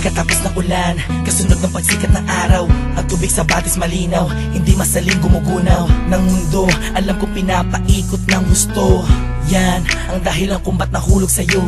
Pagkatapos ng ulan, kasunod ng pagsikat ng araw, ang tubig sa batis malinaw, hindi masaling gumugunaw ng mundo. Alam kong pinapaikot ng gusto. Yan ang dahilan kung ba't nahulog sa'yo.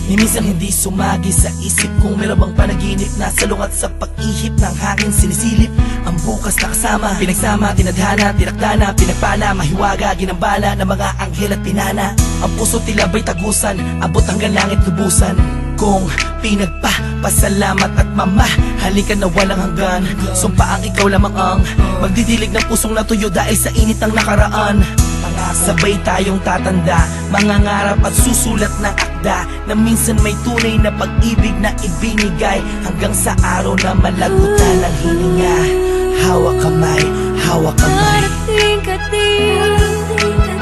Ni minsan hindi sumagi sa isip kung meron bang panaginip na salungat sa pag-ihip ng hangin sinisilip. Ang bukas na kasama, pinagsama, tinadhana, tinakdana, pinagpala, mahiwaga, ginambala ng mga anghel at pinana. Ang puso tila ba'y tagusan, abot hanggang langit lubusan. Kung pinagpapasalamat at mamahalin ka na walang hanggan, sumpaang ikaw lamang ang magdidilig ng pusong natuyo dahil sa init ng nakaraan. Sabay tayong tatanda, mangangarap at susulat ng akda na minsan may tunay na pag-ibig na ibinigay hanggang sa araw na malagutan ng hininga. Hawak kamay, hawak kamay. Darating ka din,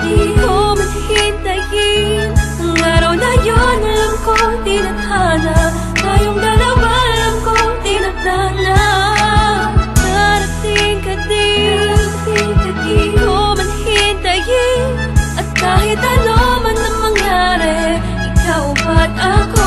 di ko man hintayin. Ang araw na yun, alam ko tinadhana. Tayong dalawa, alam ko tinadhana. Darating ka din, di ko man hintayin. At kahit ano man ang mangyari, ikaw at ako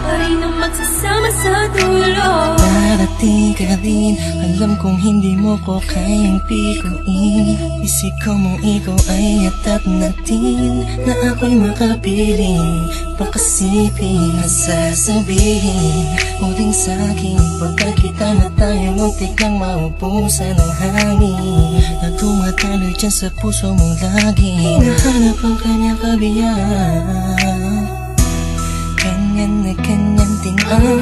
pa rin ang magsasama sa dulo. Darating ka din, alam kong hindi mo ko kayang pikuin. Isikaw mong ikaw ay yatat natin, na ako'y makapiling, pakasipin at sasabihin mo din sa'kin. Pagka kita na tayo, muntik nang maubusan ng hangin na tumataloy dyan sa puso mong lagi. Hinahanap ang kanya kabiyaan. Ganyan na ganyan din ang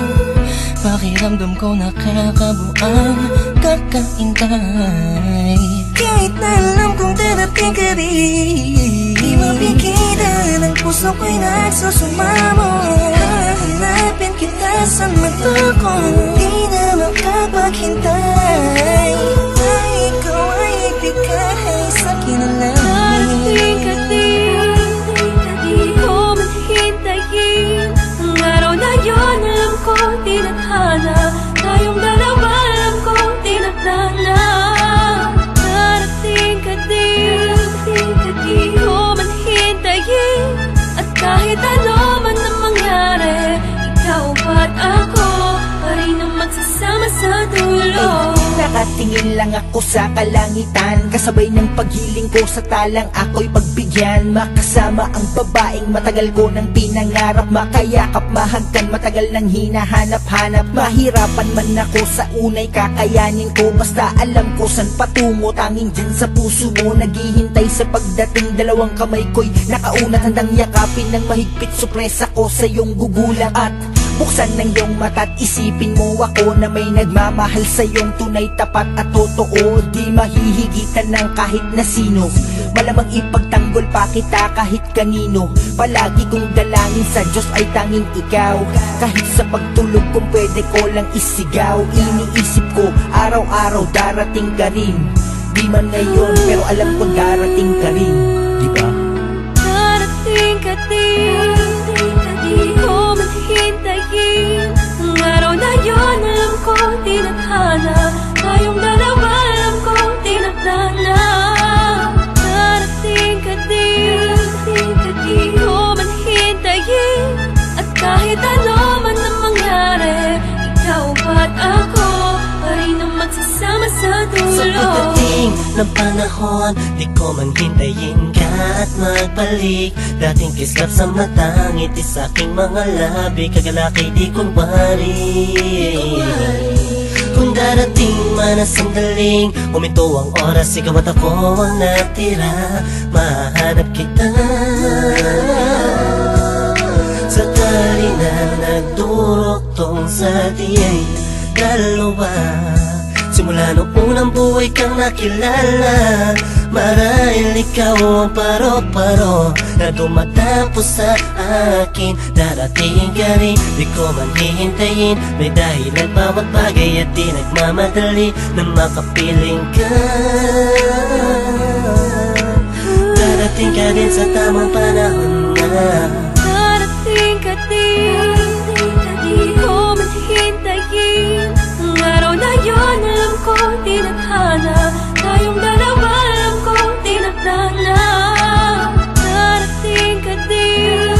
pakiramdam ko, nakakabuang kakaintay. Kahit na alam kong darating ka rin, di mapigilan ang puso ko'y nagsusumamo. Hahanapin kita sa mata ko, di na makapaghintay. Ay, ikaw ay ibigay sa'kin ang Darating ka din, di ko man hintayin. Ang araw na yun, alam ko tinadhana. Tayong dalawa, alam ko tinadhana. Darating ka din, di ko man hintayin. At kahit ano man ang mangyari, ikaw at ako pa rin ang magsasama sa dulo. Nakatingin lang ako sa kalangitan, kasabay ng paghiling ko sa talang ako'y pagbigyan. Makasama ang babaeng matagal ko nang pinangarap, makayakap, mahagkan, matagal nang hinahanap-hanap. Mahirapan man ako sa unay, kakayanin ko, basta alam ko saan patungo. Tanging dyan sa puso mo, naghihintay sa pagdating. Dalawang kamay ko'y nakaunat, handang yakapin ng mahigpit. Sorpresa ko sa iyong gugulang at buksan ng iyong mata't isipin mo ako na may nagmamahal sa iyong tunay, tapat at totoo. Di mahihigitan ng kahit na sino, malamang ipagtanggol pa kita kahit kanino. Palagi kong dalangin sa Diyos ay tanging ikaw, kahit sa pagtulog kung pwede ko lang isigaw. Iniisip ko araw-araw darating ka rin, di man ngayon pero alam ko darating ka rin, di ba? Darating ka din, di ko man hintayin. Ang araw na yun, alam ko tinadhana. Tayong dalawa, alam ko tinadhana. Darating ka din, di ko man hintayin. At kahit ano man ang mangyari, ikaw at ako pa rin ang magsasama sa dulo. Sa pagdating ng panahon, di ko man hintayin ka at magbalik. Dating kislap sa mata, ngiti sa aking mga labi, kagalaki di kunwari. Kung darating man ang sandaling, huminto ang oras, ikaw at ako ang natira. Mahanap kita sa tali na nagduruktong sa tiyay dalawa. Simula nung unang buhay kang nakilala, marahil ikaw ang paro-paro na dumatapos sa akin. Darating ka rin, di ko man hihintayin, may dahilan bawat bagay at di nagmamadali na makapiling ka. Darating ka din sa tamang panahon na. Darating ka din, di ko man hintayin. Ang araw na yun, alam ko tinadhana. Tayong dalawa, alam ko tinadhana. Darating ka din,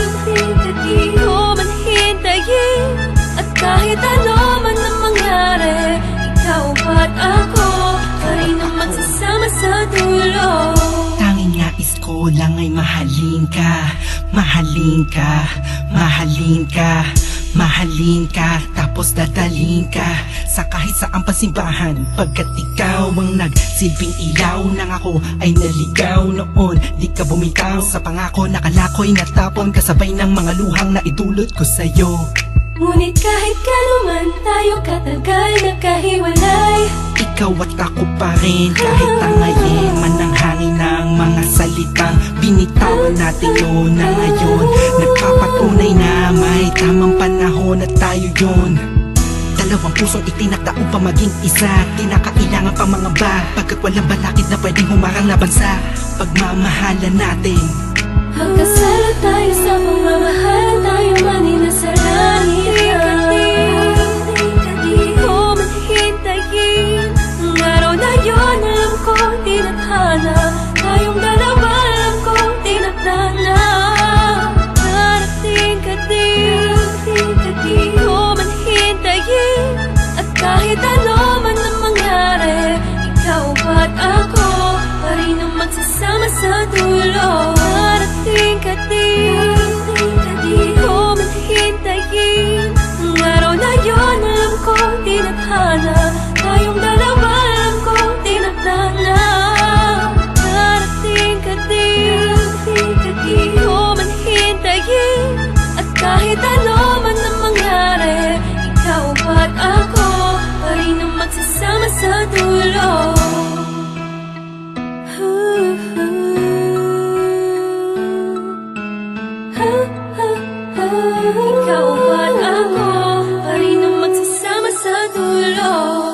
di ko man hintayin. At kahit ay mahalin ka, mahalin ka, mahalin ka, mahalin ka, tapos dadalhin ka sa kahit saang pasimbahan. Pagkat ikaw ang nagsilbing ilaw nang ako ay naligaw noon. Di ka bumitaw sa pangako, nakalako'y natapon kasabay ng mga luhang na idulot ko sa'yo. Ngunit kahit kanuman tayo katagal nagkahiwalay, Ikaw at ako pa rin, kahit tangayin man ang hangin ng mga salitang binitawan natin yun na ngayon nagpapatunay na may tamang panahon at tayo yun. Dalawang pusong itinakda upang maging isa, di na kailangan pa mga ba, pagkat walang balakid na pwedeng humarang laban sa pagmamahalan natin. hanggang salo tayo sa pagmamahal, tayo man ay nasa langit. Di ko man hintayin ang araw na yun, alam ko tinadhana, tayong dalawa alam ko tinakda na. Darating ka din, di ko man hintayin, at kahit ano man ang mangyari, ikaw at ako pa rin ang magsasama sa dulo. Darating ka din, di ko man hintayin ang araw na yun, alam ko tinadhana, tayong dalawa alam ko tinakda na. Darating ka din, di ko man hintayin, at kahit ano man ang mangyari, ikaw at ako pa rin ang magsasama sa dulo. Ikaw at ako pa rin ang magsasama sa dulo.